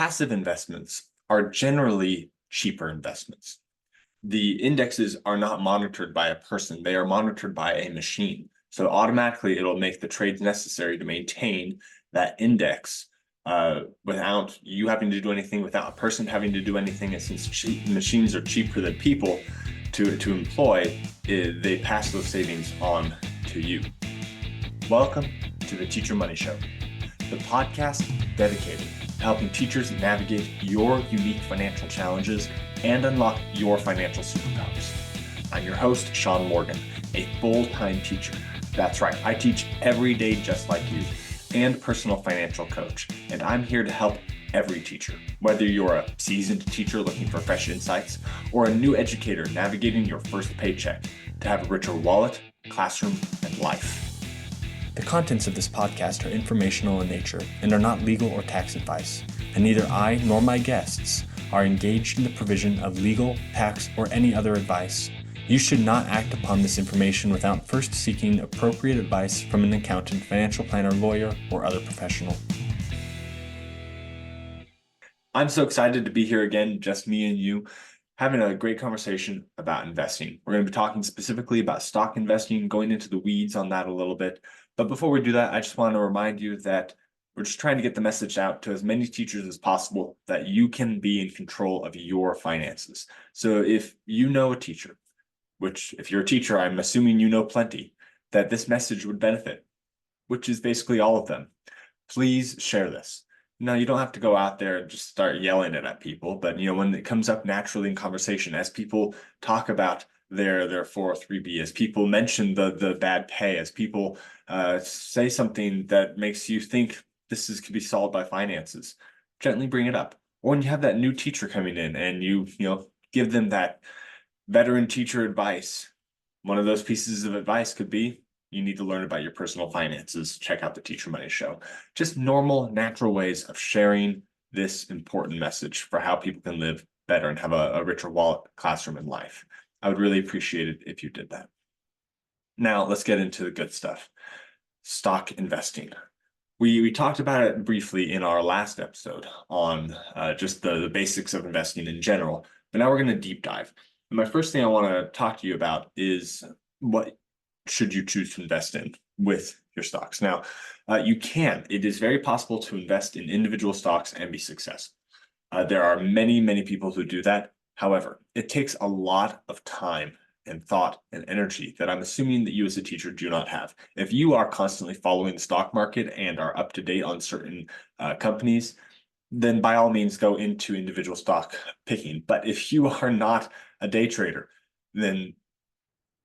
passive investments are generally cheaper investments. The indexes are not monitored by a person, they are monitored by a machine. So automatically it'll make the trades necessary to maintain that index without you having to do anything, without a person having to do anything. And since machines are cheaper than people to employ, they pass those savings on to you. Welcome to the Teacher Money Show, the podcast dedicated to helping teachers navigate your unique financial challenges and unlock your financial superpowers. I'm your host, Shaun Morgan, a full-time teacher. That's right, I teach every day just like you, and personal financial coach. And I'm here to help every teacher, whether you're a seasoned teacher looking for fresh insights or a new educator navigating your first paycheck, to have a richer wallet, classroom, and life. The contents of this podcast are informational in nature and are not legal or tax advice, and neither I nor my guests are engaged in the provision of legal, tax, or any other advice. You should not act upon this information without first seeking appropriate advice from an accountant, financial planner, lawyer, or other professional. I'm so excited to be here again, just me and you, having a great conversation about investing. We're going to be talking specifically about stock investing, going into the weeds on that a little bit. But before we do that, I just want to remind you that we're just trying to get the message out to as many teachers as possible that you can be in control of your finances. So if you know a teacher, which if you're a teacher, I'm assuming you know plenty, that this message would benefit, which is basically all of them, please share this. Now, you don't have to go out there and just start yelling it at people, but when it comes up naturally in conversation, as people talk about their 403b, as people mention the bad pay, as people say something that makes you think could be solved by finances, gently bring it up. Or when you have that new teacher coming in and you give them that veteran teacher advice, one of those pieces of advice could be, you need to learn about your personal finances. Check out the Teacher Money Show. Just normal, natural ways of sharing this important message for how people can live better and have a richer wallet, classroom, and life. I would really appreciate it if you did that. Now, let's get into the good stuff. Stock investing. We talked about it briefly in our last episode on just the basics of investing in general, but now we're going to deep dive. And my first thing I want to talk to you about is what should you choose to invest in with your stocks. Now, it is very possible to invest in individual stocks and be successful. There are many, many people who do that. However, it takes a lot of time and thought and energy that I'm assuming that you as a teacher do not have. If you are constantly following the stock market and are up to date on certain companies, then by all means go into individual stock picking. But if you are not a day trader, then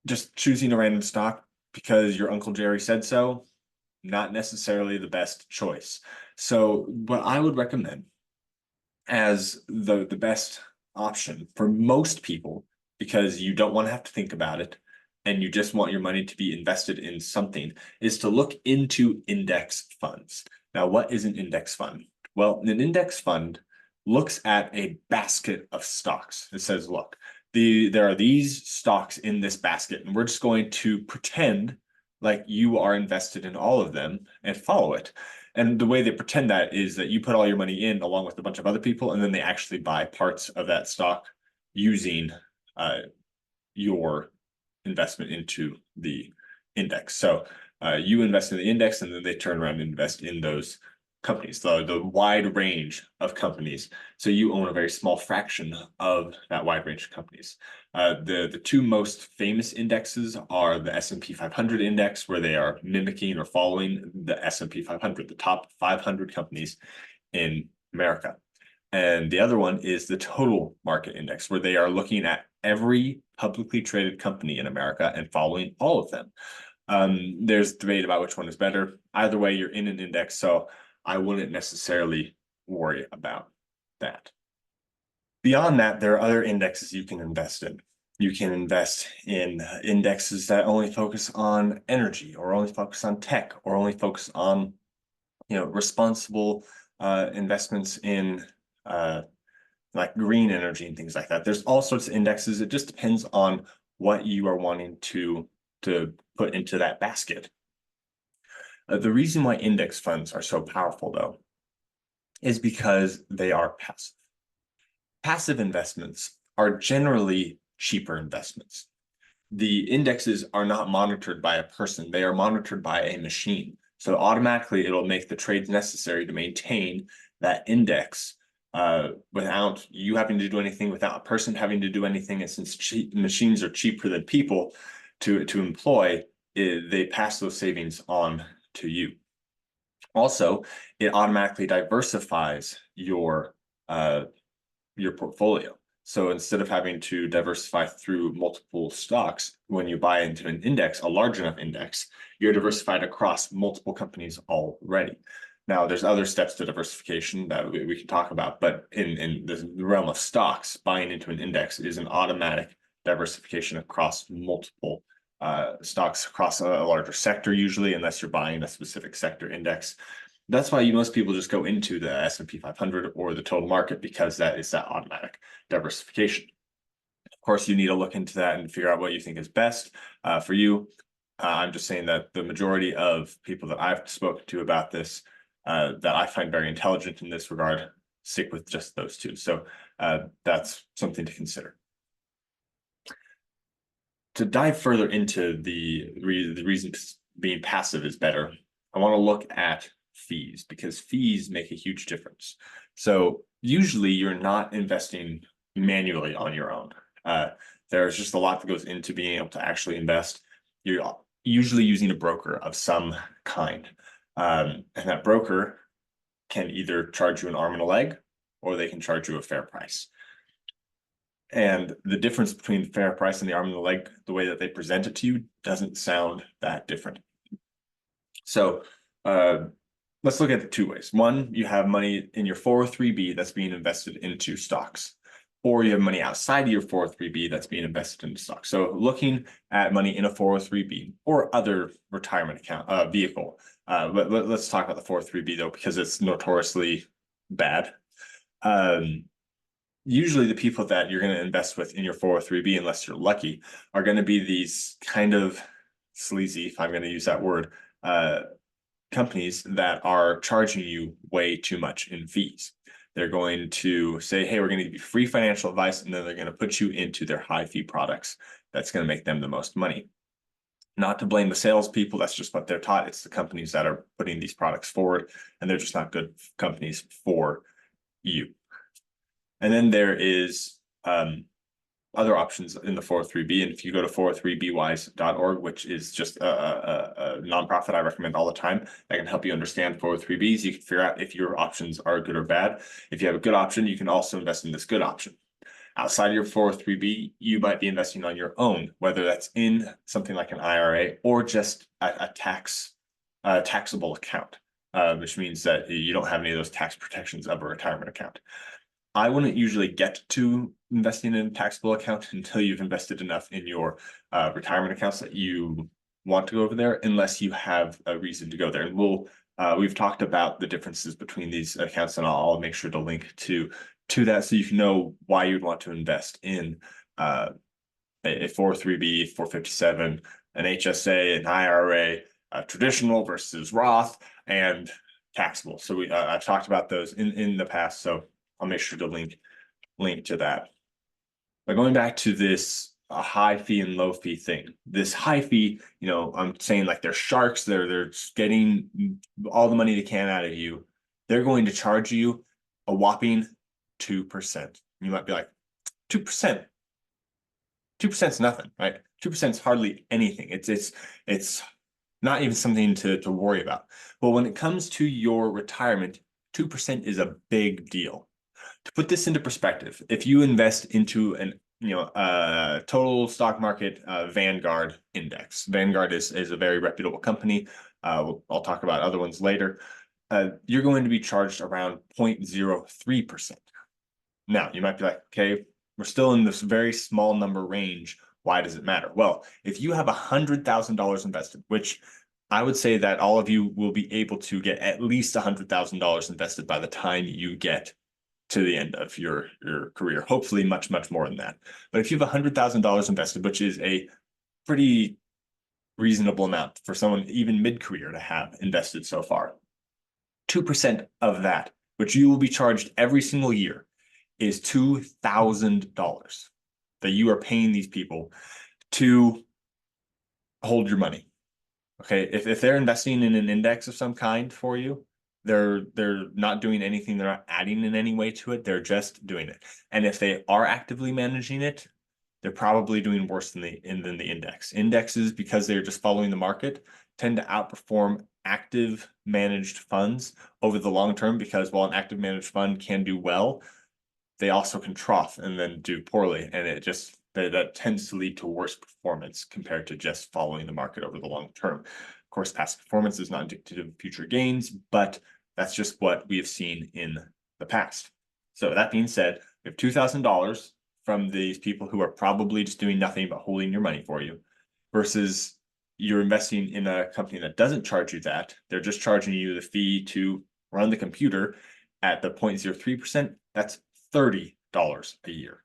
just choosing a random stock because your Uncle Jerry said so, not necessarily the best choice. So what I would recommend as the best option for most people, because you don't want to have to think about it and you just want your money to be invested in something, is to look into index funds. Now, what is an index fund? Well, an index fund looks at a basket of stocks. It says, look, there are these stocks in this basket, and we're just going to pretend like you are invested in all of them and follow it. And the way they pretend that is that you put all your money in along with a bunch of other people, and then they actually buy parts of that stock using your investment into the index. So you invest in the index, and then they turn around and invest in those companies, the wide range of companies. So you own a very small fraction of that wide range of companies. The two most famous indexes are the S&P 500 index, where they are mimicking or following the S&P 500, the top 500 companies in America. And the other one is the total market index, where they are looking at every publicly traded company in America and following all of them. There's debate about which one is better. Either way, you're in an index, so I wouldn't necessarily worry about that. Beyond that, there are other indexes you can invest in. You can invest in indexes that only focus on energy, or only focus on tech, or only focus on responsible investments in like green energy and things like that. There's all sorts of indexes. It just depends on what you are wanting to put into that basket. The reason why index funds are so powerful, though, is because they are passive. Passive investments are generally cheaper investments. The indexes are not monitored by a person, they are monitored by a machine. So automatically it'll make the trades necessary to maintain that index without you having to do anything, without a person having to do anything. And since machines are cheaper than people to employ, they pass those savings on to you. Also, it automatically diversifies your portfolio. So instead of having to diversify through multiple stocks, when you buy into an index, a large enough index, you're diversified across multiple companies already. Now, there's other steps to diversification that we can talk about, but in the realm of stocks, buying into an index is an automatic diversification across multiple stocks across a larger sector, usually, unless you're buying a specific sector index. That's why most people just go into the S&P 500 or the total market, because that is that automatic diversification. Of course, you need to look into that and figure out what you think is best for you. I'm just saying that the majority of people that I've spoken to about this, that I find very intelligent in this regard, stick with just those two. So that's something to consider. To dive further into the reason being passive is better, I want to look at fees, because fees make a huge difference. So usually you're not investing manually on your own. There's just a lot that goes into being able to actually invest. You're usually using a broker of some kind. And that broker can either charge you an arm and a leg, or they can charge you a fair price. And the difference between the fair price and the arm and the leg, the way that they present it to you, doesn't sound that different. So let's look at the two ways. One, you have money in your 403b that's being invested into stocks, or you have money outside of your 403b that's being invested into stocks. So looking at money in a 403b or other retirement account vehicle. But let's talk about the 403b though, because it's notoriously bad. Usually the people that you're going to invest with in your 403b, unless you're lucky, are going to be these kind of sleazy, if I'm going to use that word, companies that are charging you way too much in fees. They're going to say, hey, we're going to give you free financial advice, and then they're going to put you into their high fee products. That's going to make them the most money. Not to blame the salespeople, that's just what they're taught. It's the companies that are putting these products forward, and they're just not good companies for you. And then there is other options in the 403b. And if you go to 403bwise.org, which is just a nonprofit I recommend all the time, that can help you understand 403bs. You can figure out if your options are good or bad. If you have a good option, you can also invest in this good option. Outside of your 403b, you might be investing on your own, whether that's in something like an IRA or just a taxable account, which means that you don't have any of those tax protections of a retirement account. I wouldn't usually get to investing in a taxable account until you've invested enough in your retirement accounts that you want to go over there, unless you have a reason to go there. And we've talked about the differences between these accounts, and I'll make sure to link to that so you can know why you'd want to invest in a 403b, 457, an HSA, an IRA, traditional versus Roth, and taxable. So I've talked about those in the past, so I'll make sure to link to that. But going back to this high fee and low fee thing, this high fee, I'm saying like they're sharks, they're getting all the money they can out of you. They're going to charge you a whopping 2%. You might be like, 2%. 2% is nothing, right? 2% is hardly anything. It's not even something to worry about. But when it comes to your retirement, 2% is a big deal. To put this into perspective, if you invest into an total stock market Vanguard index, Vanguard is a very reputable company. I'll talk about other ones later. You're going to be charged around 0.03%. Now, you might be like, okay, we're still in this very small number range. Why does it matter? Well, if you have $100,000 invested, which I would say that all of you will be able to get at least $100,000 invested by the time you get to the end of your career, hopefully much, much more than that. But if you have $100,000 invested, which is a pretty reasonable amount for someone even mid-career to have invested so far, 2% of that which you will be charged every single year, is $2,000 that you are paying these people to hold your money. Okay, if they're investing in an index of some kind for you, they're not doing anything, they're not adding in any way to it, they're just doing it. And if they are actively managing it, they're probably doing worse than the index. Indexes, because they're just following the market, tend to outperform active managed funds over the long term, because while an active managed fund can do well, they also can trough and then do poorly, and it just that tends to lead to worse performance compared to just following the market over the long term. Of course, past performance is not indicative of future gains, but that's just what we have seen in the past. So that being said, we have $2,000 from these people who are probably just doing nothing but holding your money for you, versus you're investing in a company that doesn't charge you that. They're just charging you the fee to run the computer at the 0.03%. That's $30 a year.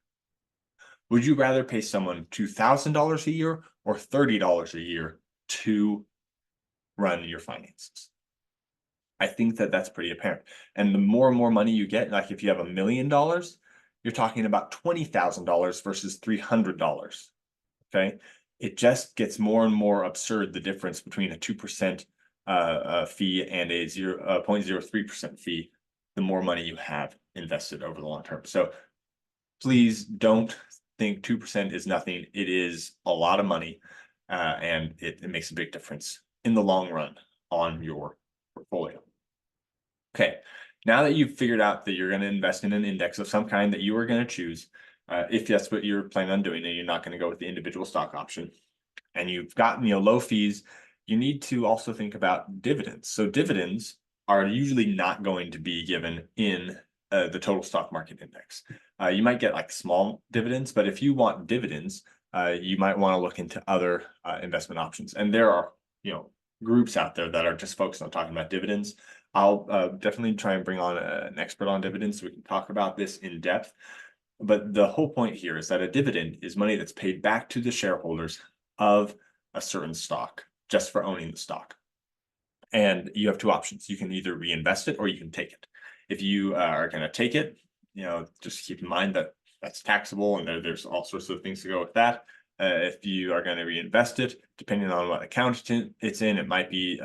Would you rather pay someone $2,000 a year or $30 a year to run your finances? I think that that's pretty apparent. And the more and more money you get, like if you have $1 million, you're talking about $20,000 versus $300. Okay, it just gets more and more absurd, the difference between a 2% fee and a 0.03% fee, the more money you have invested over the long term. So please don't think 2% is nothing. It is a lot of money, and it makes a big difference in the long run on your portfolio. Okay, now that you've figured out that you're going to invest in an index of some kind that you are going to choose, if that's what you're planning on doing and you're not going to go with the individual stock option, and you've gotten low fees, you need to also think about dividends. So dividends are usually not going to be given in the total stock market index. You might get like small dividends, but if you want dividends, you might want to look into other investment options. And there are groups out there that are just focused on talking about dividends. I'll definitely try and bring on an expert on dividends so we can talk about this in depth. But the whole point here is that a dividend is money that's paid back to the shareholders of a certain stock just for owning the stock. And you have two options. You can either reinvest it or you can take it. If you are going to take it, just keep in mind that that's taxable, and there's all sorts of things to go with that. If you are going to reinvest it, depending on what account it's in, it might be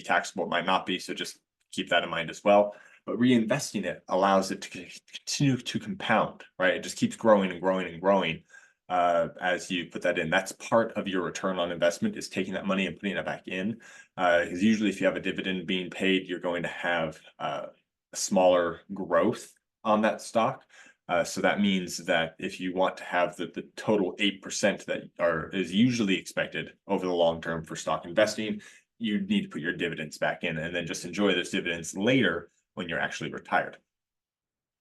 taxable, it might not be. So just keep that in mind as well. But reinvesting it allows it to continue to compound, right? It just keeps growing and growing and growing as you put that in. That's part of your return on investment, is taking that money and putting it back in. Because usually if you have a dividend being paid, you're going to have a smaller growth on that stock. So that means that if you want to have the total 8% that is usually expected over the long term for stock investing, you need to put your dividends back in and then just enjoy those dividends later when you're actually retired.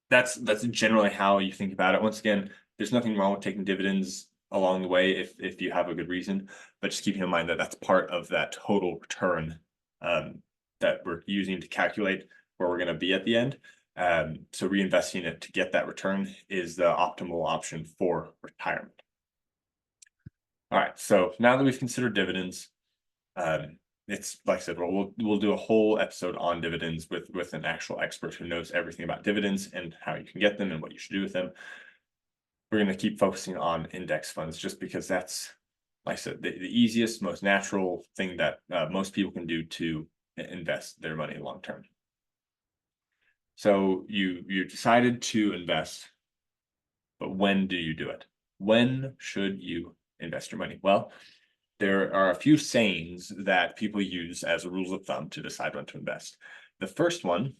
That's generally how you think about it. Once again, there's nothing wrong with taking dividends along the way if you have a good reason, but just keeping in mind that that's part of that total return that we're using to calculate where we're going to be at the end. So reinvesting it to get that return is the optimal option for retirement. All right, so now that we've considered dividends, it's like I said, we'll do a whole episode on dividends with an actual expert who knows everything about dividends and how you can get them and what you should do with them. We're going to keep focusing on index funds just because that's, like I said, the easiest, most natural thing that most people can do to invest their money long term. So you decided to invest, but when do you do it? When should you invest your money? Well, there are a few sayings that people use as rules of thumb to decide when to invest. The first one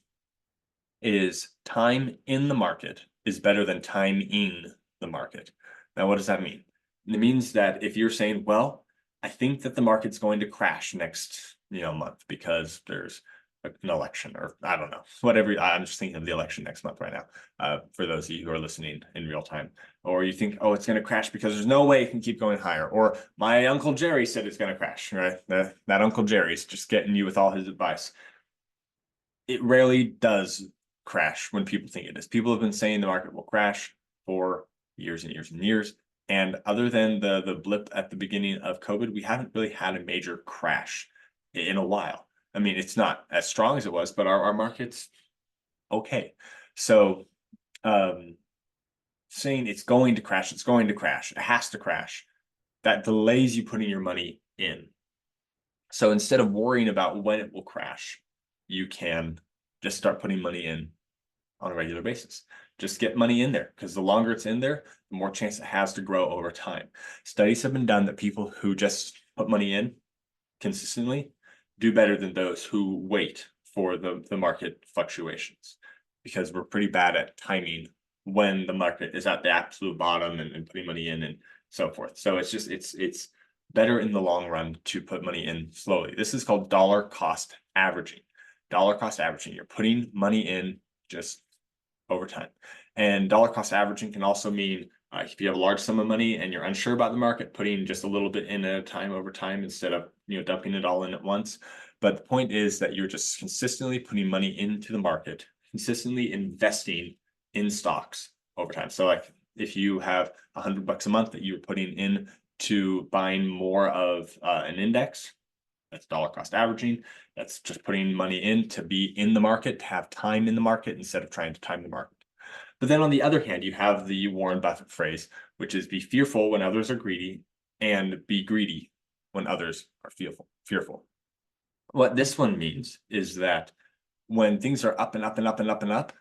is time in the market is better than time in the market. Now, what does that mean? It means that if you're saying, well, I think that the market's going to crash next month because there's an election, or I don't know, whatever. I'm just thinking of the election next month right now, for those of you who are listening in real time. Or you think, oh, it's going to crash because there's no way it can keep going higher. Or my Uncle Jerry said it's going to crash, right? That Uncle Jerry's just getting you with all his advice. It rarely does crash when people think it is. People have been saying the market will crash for years and years and years. And other than the blip at the beginning of COVID, we haven't really had a major crash in a while. I mean, it's not as strong as it was, but our market's okay. So saying it's going to crash, it has to crash, that delays you putting your money in. So instead of worrying about when it will crash, you can just start putting money in on a regular basis. Just get money in there, because the longer it's in there, the more chance it has to grow over time. Studies have been done that people who just put money in consistently do better than those who wait for the market fluctuations, because we're pretty bad at timing when the market is at the absolute bottom and putting money in and so forth. So it's better in the long run to put money in slowly. This is called dollar cost averaging. Dollar cost averaging. You're putting money in just over time. And dollar cost averaging can also mean if you have a large sum of money and you're unsure about the market, putting just a little bit in at a time over time instead of dumping it all in at once. But the point is that you're just consistently putting money into the market, consistently investing in stocks over time. So like if you have $100 a month that you're putting in to buying more of an index, that's dollar cost averaging. That's just putting money in to be in the market, to have time in the market instead of trying to time the market. But then on the other hand, you have the Warren Buffett phrase, which is be fearful when others are greedy and be greedy when others are fearful. What this one means is that when things are up and up and up and up and up,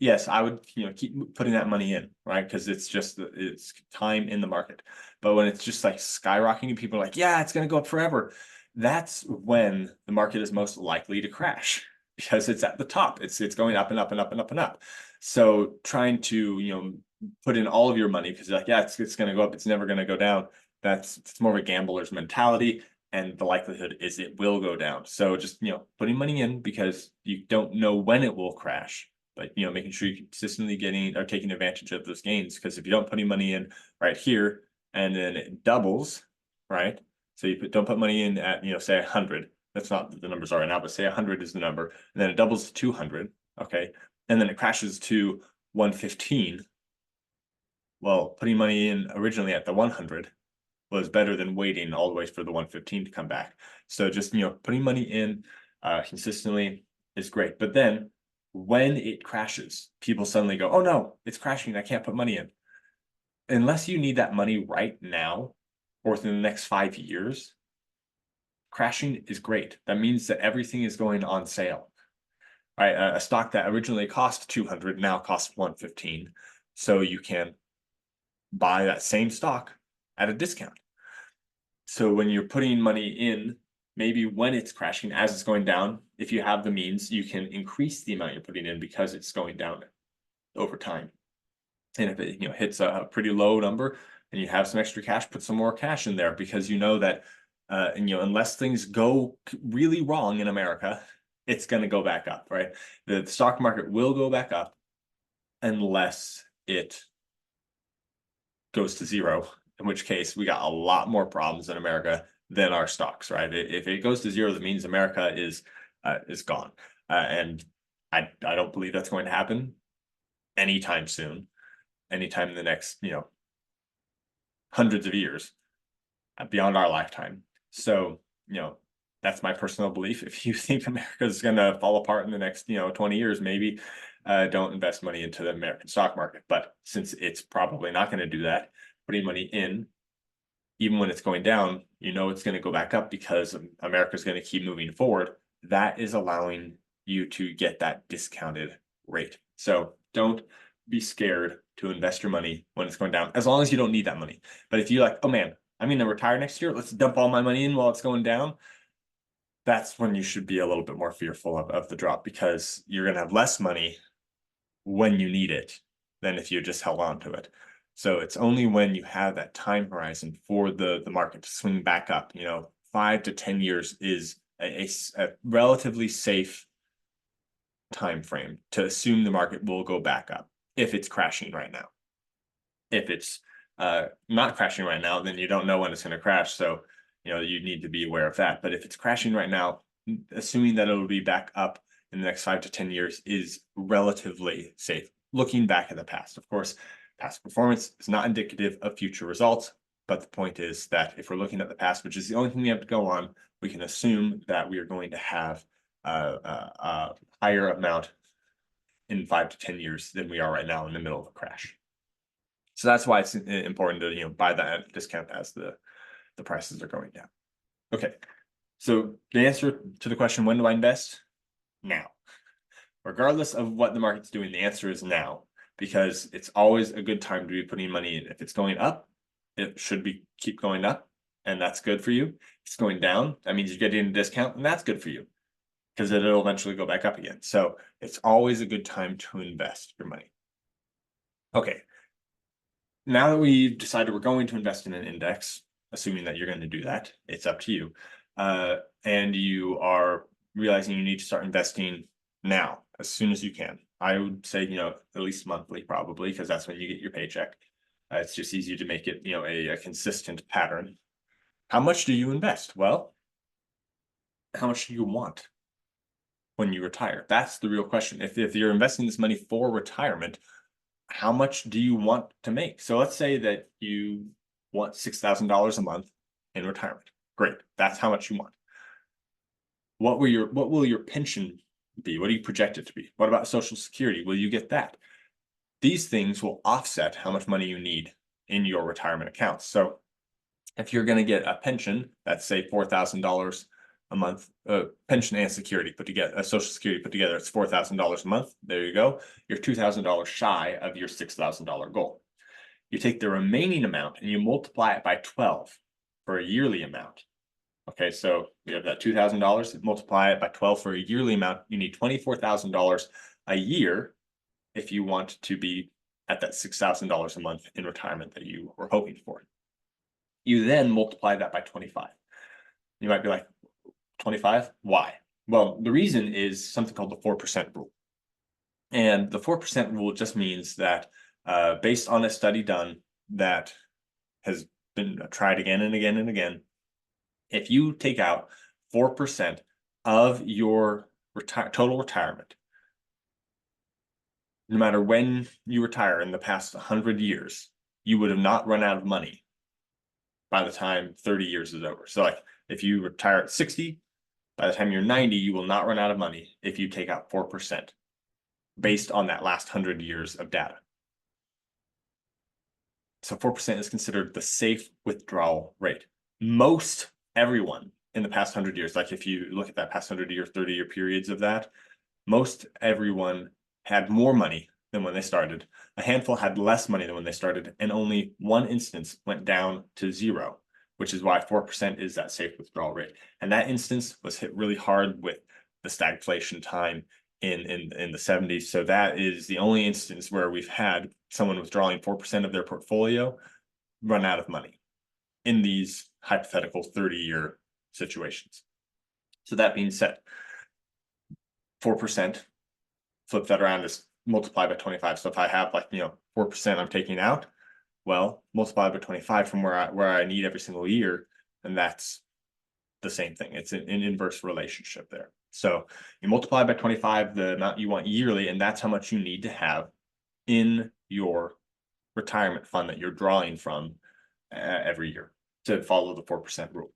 yes, I would keep putting that money in, right? Because it's time in the market. But when it's just like skyrocketing, people are like, yeah, it's going to go up forever. That's when the market is most likely to crash, because it's at the top. It's going up and up and up and up and up. So trying to put in all of your money because you're like, yeah, it's going to go up. It's never going to go down. It's more of a gambler's mentality. And the likelihood is it will go down. So just putting money in because you don't know when it will crash. But making sure you're consistently getting or taking advantage of those gains, because if you don't put any money in right here and then it doubles, right? So you don't put money in at say 100. That's not what the numbers are right now, but say 100 is the number, and then it doubles to 200, okay, and then it crashes to 115. Well, putting money in originally at the 100 was better than waiting all the way for the 115 to come back. So just putting money in consistently is great, but then when it crashes, people suddenly go, oh no, it's crashing, I can't put money in. Unless you need that money right now or within the next 5 years, crashing is great. That means that everything is going on sale. Right? A stock that originally cost 200 now costs 115. So you can buy that same stock at a discount. So when you're putting money in, maybe when it's crashing, as it's going down, if you have the means, you can increase the amount you're putting in because it's going down over time. And if it hits a pretty low number and you have some extra cash, put some more cash in there, because that unless things go really wrong in America, it's going to go back up, right? The stock market will go back up unless it goes to zero, in which case we got a lot more problems in America than our stocks, right? If it goes to zero, that means America is gone. And I don't believe that's going to happen anytime soon, anytime in the next, hundreds of years beyond our lifetime. So, that's my personal belief. If you think America is going to fall apart in the next, 20 years, maybe don't invest money into the American stock market. But since it's probably not going to do that, putting money in, even when it's going down, it's going to go back up because America's going to keep moving forward. That is allowing you to get that discounted rate. So don't be scared to invest your money when it's going down, as long as you don't need that money. But if you're like, oh man, I'm going to retire next year, let's dump all my money in while it's going down, that's when you should be a little bit more fearful of the drop, because you're going to have less money when you need it than if you just held on to it. So it's only when you have that time horizon for the market to swing back up, 5 to 10 years is a relatively safe time frame to assume the market will go back up if it's crashing right now. If it's not crashing right now, then you don't know when it's going to crash. So, you need to be aware of that. But if it's crashing right now, assuming that it'll be back up in the next 5 to 10 years is relatively safe. Looking back at the past, of course, past performance is not indicative of future results. But the point is that if we're looking at the past, which is the only thing we have to go on, we can assume that we are going to have higher amount in 5 to 10 years than we are right now in the middle of a crash. So that's why it's important to buy that at a discount as the prices are going down. Okay, so the answer to the question, when do I invest? Now. Regardless of what the market's doing, the answer is now, because it's always a good time to be putting money in. If it's going up, it should keep going up, and that's good for you. If it's going down, that means you're getting a discount, and that's good for you, because it'll eventually go back up again. So it's always a good time to invest your money. Okay, now that we've decided we're going to invest in an index, assuming that you're going to do that, it's up to you. And you are realizing you need to start investing now, as soon as you can. I would say, at least monthly, probably, because that's when you get your paycheck. It's just easier to make it, a consistent pattern. How much do you invest? Well, how much do you want when you retire? That's the real question. If you're investing this money for retirement, how much do you want to make? So let's say that you want $6,000 a month in retirement. Great. That's how much you want. What will your pension be? What do you project it to be? What about Social Security? Will you get that? These things will offset how much money you need in your retirement accounts. So if you're going to get a pension, that's say $4,000 a month, pension and security put together, Social Security put together, it's $4,000 a month. There you go. You're $2,000 shy of your $6,000 goal. You take the remaining amount and you multiply it by 12 for a yearly amount. Okay, so we have that $2,000, multiply it by 12 for a yearly amount. You need $24,000 a year if you want to be at that $6,000 a month in retirement that you were hoping for. You then multiply that by 25. You might be like, 25? Why? Well, the reason is something called the 4% rule. And the 4% rule just means that based on a study done that has been tried again and again and again, if you take out 4% of your total retirement, no matter when you retire in the past 100 years, you would have not run out of money by the time 30 years is over. So like if you retire at 60, by the time you're 90, you will not run out of money if you take out 4% based on that last 100 years of data. So 4% is considered the safe withdrawal rate. Most everyone in the past 100 years, like if you look at that past 100-year, 30-year periods of that, most everyone had more money than when they started. A handful had less money than when they started, and only one instance went down to zero, which is why 4% is that safe withdrawal rate. And that instance was hit really hard with the stagflation time in the 70s. So that is the only instance where we've had someone withdrawing 4% of their portfolio run out of money in these hypothetical 30-year situations. So that being said, 4%, flip that around, is multiply by 25. So if I have 4% I'm taking out, well, multiply by 25 from where I need every single year, and that's the same thing. It's an inverse relationship there. So you multiply by 25 the amount you want yearly, and that's how much you need to have in your retirement fund that you're drawing from every year to follow the 4% rule.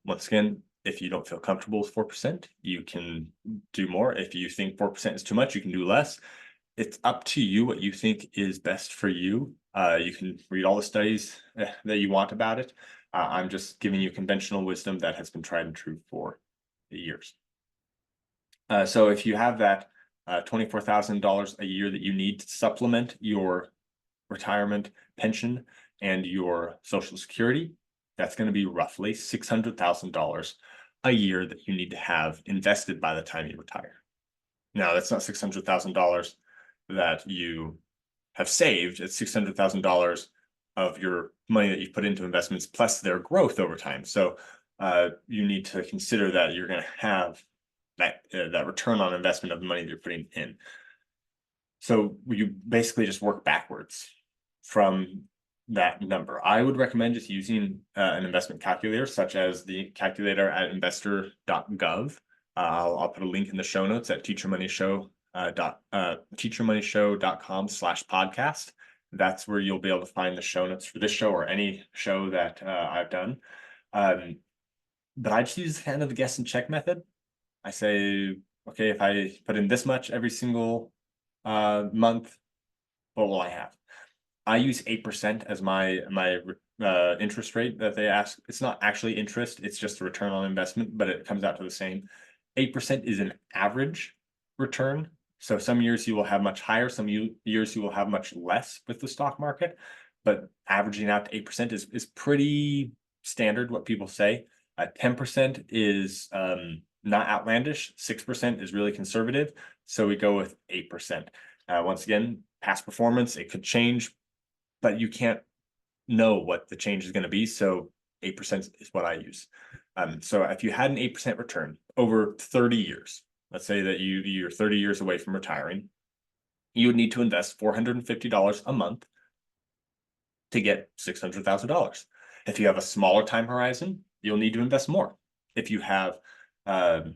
Once again, if you don't feel comfortable with 4%, you can do more. If you think 4% is too much, you can do less. It's up to you what you think is best for you. You can read all the studies that you want about it. I'm just giving you conventional wisdom that has been tried and true for years. So if you have that $24,000 a year that you need to supplement your retirement pension and your Social Security, that's going to be roughly $600,000 a year that you need to have invested by the time you retire. Now, that's not $600,000 that you have saved. It's $600,000 of your money that you've put into investments plus their growth over time. So you need to consider that you're going to have that return on investment of the money that you're putting in. So you basically just work backwards from that number. I would recommend just using an investment calculator, such as the calculator at investor.gov. I'll put a link in the show notes at teachermoneyshow.com/podcast. That's where you'll be able to find the show notes for this show or any show that I've done. but I just use kind of the guess and check method. I say, okay, if I put in this much every single month, what will I have? I use 8% as my interest rate that they ask. It's not actually interest, it's just a return on investment, but it comes out to the same. 8% is an average return. So some years you will have much higher, some years you will have much less with the stock market, but averaging out to 8% is pretty standard, what people say. 10% is not outlandish, 6% is really conservative. So we go with 8%. Once again, past performance, it could change, but you can't know what the change is going to be. So 8% is what I use. So if you had an 8% return over 30 years, let's say that you're 30 years away from retiring, you would need to invest $450 a month to get $600,000. If you have a smaller time horizon, you'll need to invest more. If you have a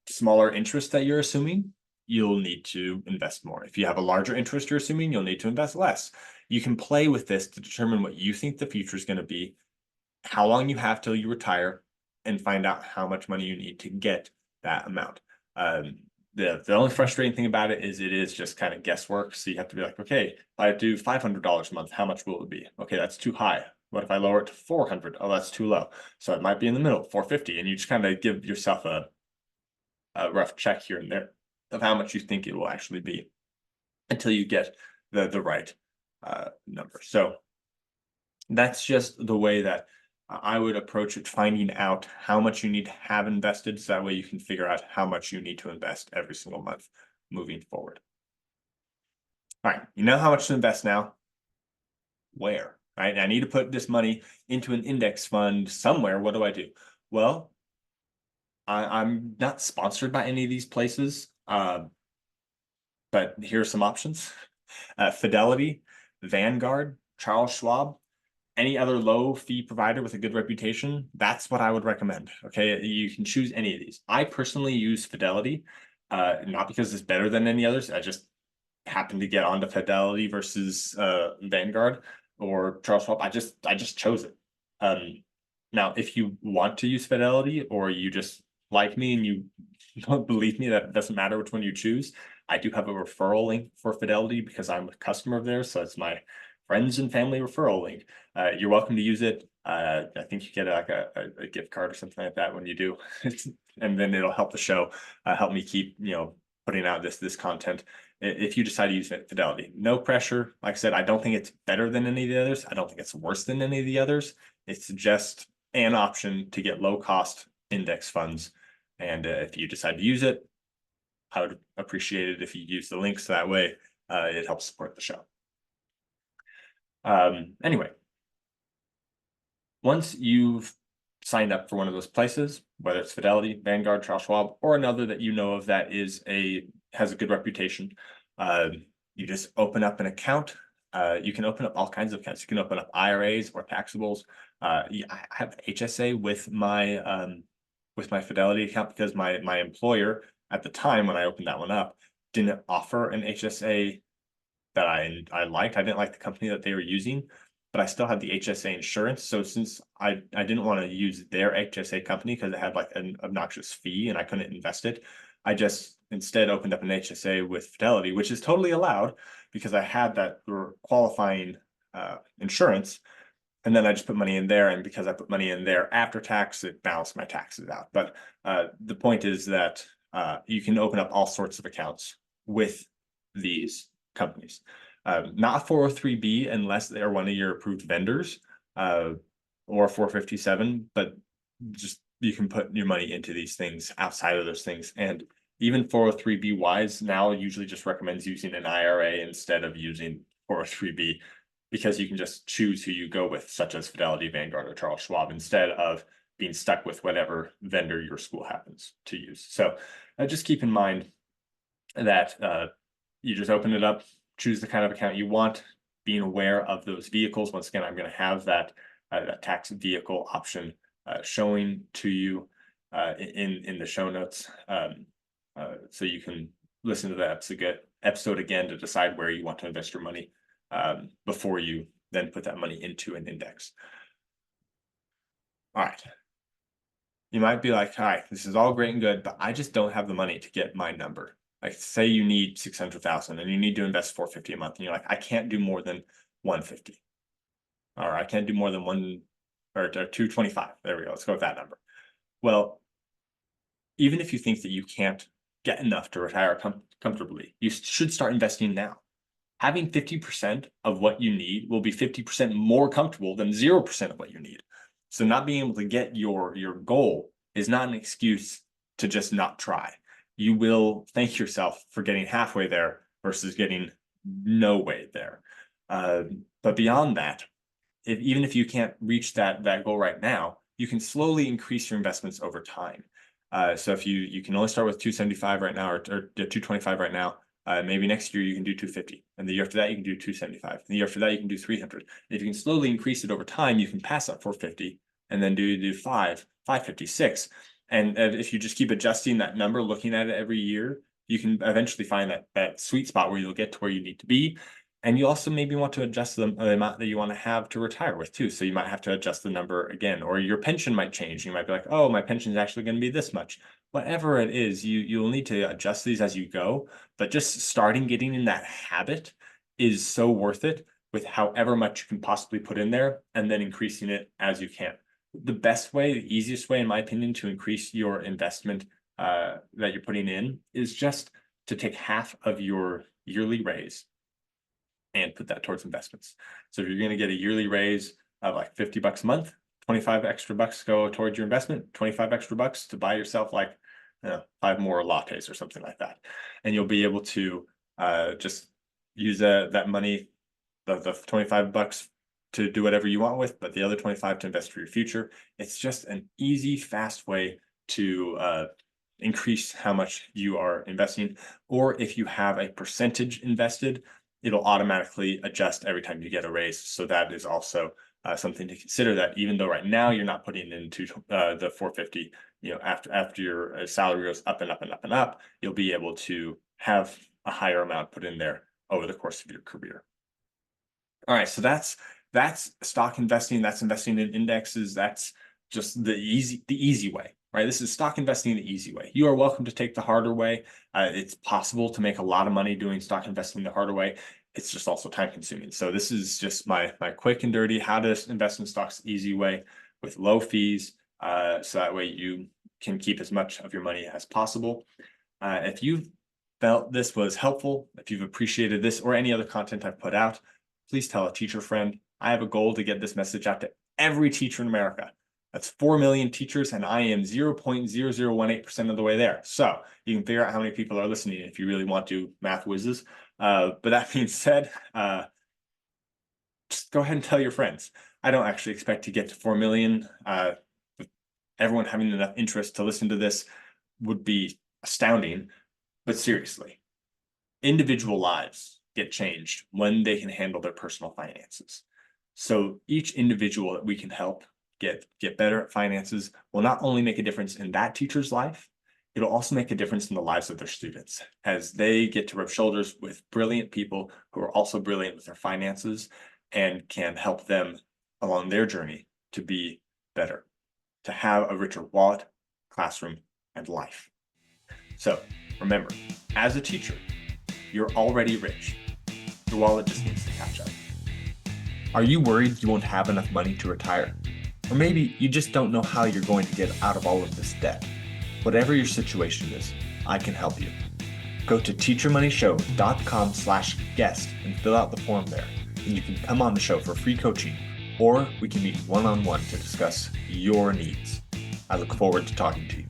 smaller interest that you're assuming, you'll need to invest more. If you have a larger interest you're assuming, you'll need to invest less. You can play with this to determine what you think the future is going to be, how long you have till you retire, and find out how much money you need to get that amount. The only frustrating thing about it is just kind of guesswork. So you have to be like, okay, if I do $500 a month, how much will it be? Okay, that's too high. What if I lower it to 400? Oh, that's too low. So it might be in the middle, 450, and you just kind of give yourself a rough check here and there of how much you think it will actually be until you get the right number. So that's just the way that I would approach it, finding out how much you need to have invested, so that way you can figure out how much you need to invest every single month moving forward. All right, you know how much to invest now. Where? Right? I need to put this money into an index fund somewhere. What do I do? Well, I'm not sponsored by any of these places, but here are some options. Fidelity, Vanguard, Charles Schwab, any other low fee provider with a good reputation, that's what I would recommend. Okay, you can choose any of these. I personally use Fidelity, not because it's better than any others. I just happened to get onto Fidelity versus Vanguard or Charles Schwab. I just chose it. Now, if you want to use Fidelity, or you just like me and you don't believe me that it doesn't matter which one you choose, I do have a referral link for Fidelity because I'm a customer of theirs. So it's my friends and family referral link. You're welcome to use it. I think you get like a gift card or something like that when you do, and then it'll help the show, help me keep putting out this content. If you decide to use Fidelity, no pressure. Like I said, I don't think it's better than any of the others. I don't think it's worse than any of the others. It's just an option to get low cost index funds. And if you decide to use it, I would appreciate it if you use the links, so that way it helps support the show. Anyway, once you've signed up for one of those places, whether it's Fidelity, Vanguard, Charles Schwab, or another that you know of that has a good reputation, you just open up an account. You can open up all kinds of accounts. You can open up IRAs or taxables. I have HSA with my Fidelity account because my employer at the time when I opened that one up didn't offer an HSA that I liked. I didn't like the company that they were using, but I still had the HSA insurance. So since I didn't want to use their HSA company because it had like an obnoxious fee and I couldn't invest it, I just instead opened up an HSA with Fidelity, which is totally allowed because I had that qualifying insurance. And then I just put money in there, and because I put money in there after tax, it balanced my taxes out. But the point is that you can open up all sorts of accounts with these companies. Not 403B unless they're one of your approved vendors, or 457, but just you can put your money into these things outside of those things. And even 403B wise now usually just recommends using an IRA instead of using 403B, because you can just choose who you go with, such as Fidelity, Vanguard, or Charles Schwab, instead of being stuck with whatever vendor your school happens to use. So just keep in mind that you just open it up, choose the kind of account you want, being aware of those vehicles. Once again, I'm going to have that tax vehicle option showing to you in the show notes, so you can listen to that episode again to decide where you want to invest your money before you then put that money into an index. All right. You might be like, all right, this is all great and good, but I just don't have the money to get my number. Like, say you need 600,000 and you need to invest 450 a month, and you're like, I can't do more than 150, or I can't do more than one or 225. There we go. Let's go with that number. Well, even if you think that you can't get enough to retire comfortably, you should start investing now. Having 50% of what you need will be 50% more comfortable than 0% of what you need. So not being able to get your goal is not an excuse to just not try. You will thank yourself for getting halfway there versus getting no way there. But beyond that, even if you can't reach that goal right now, you can slowly increase your investments over time. So if you can only start with 275 right now, or 225 right now, maybe next year you can do 250, and the year after that you can do 275, and the year after that you can do 300. And if you can slowly increase it over time, you can pass that 450, and then do 550, 6. And if you just keep adjusting that number, looking at it every year, you can eventually find that sweet spot where you'll get to where you need to be. And you also maybe want to adjust the amount that you want to have to retire with too. So you might have to adjust the number again, or your pension might change. You might be like, oh, my pension is actually going to be this much. Whatever it is, you'll need to adjust these as you go. But just starting getting in that habit is so worth it, with however much you can possibly put in there, and then increasing it as you can. The best way, the easiest way, in my opinion, to increase your investment that you're putting in is just to take half of your yearly raise and put that towards investments. So if you're going to get a yearly raise of like $50 a month, 25 extra bucks go towards your investment, 25 extra bucks to buy yourself like 5 more lattes or something like that. And you'll be able to just use that money, the 25 bucks, to do whatever you want with, but the other 25 to invest for your future. It's just an easy, fast way to increase how much you are investing. Or if you have a percentage invested, it'll automatically adjust every time you get a raise. So that is also something to consider, that even though right now you're not putting into the 450, after your salary goes up and up and up and up, you'll be able to have a higher amount put in there over the course of your career. All right, so that's stock investing. That's investing in indexes. That's just the easy way, right? This is stock investing the easy way. You are welcome to take the harder way. It's possible to make a lot of money doing stock investing the harder way. It's just also time consuming. So this is just my quick and dirty how to invest in stocks the easy way with low fees. So that way you can keep as much of your money as possible. If you've felt this was helpful, if you've appreciated this or any other content I've put out, please tell a teacher friend. I have a goal to get this message out to every teacher in America. That's 4 million teachers, and I am 0.0018% of the way there. So you can figure out how many people are listening if you really want to, math whizzes. But that being said, just go ahead and tell your friends. I don't actually expect to get to 4 million. Everyone having enough interest to listen to this would be astounding. But seriously, individual lives get changed when they can handle their personal finances. So each individual that we can help get better at finances will not only make a difference in that teacher's life, it'll also make a difference in the lives of their students, as they get to rub shoulders with brilliant people who are also brilliant with their finances and can help them along their journey to be better, to have a richer wallet, classroom, and life. So remember, as a teacher, you're already rich. Your wallet just needs to catch up. Are you worried you won't have enough money to retire? Or maybe you just don't know how you're going to get out of all of this debt. Whatever your situation is, I can help you. Go to teachermoneyshow.com/guest and fill out the form there, and you can come on the show for free coaching, or we can meet one-on-one to discuss your needs. I look forward to talking to you.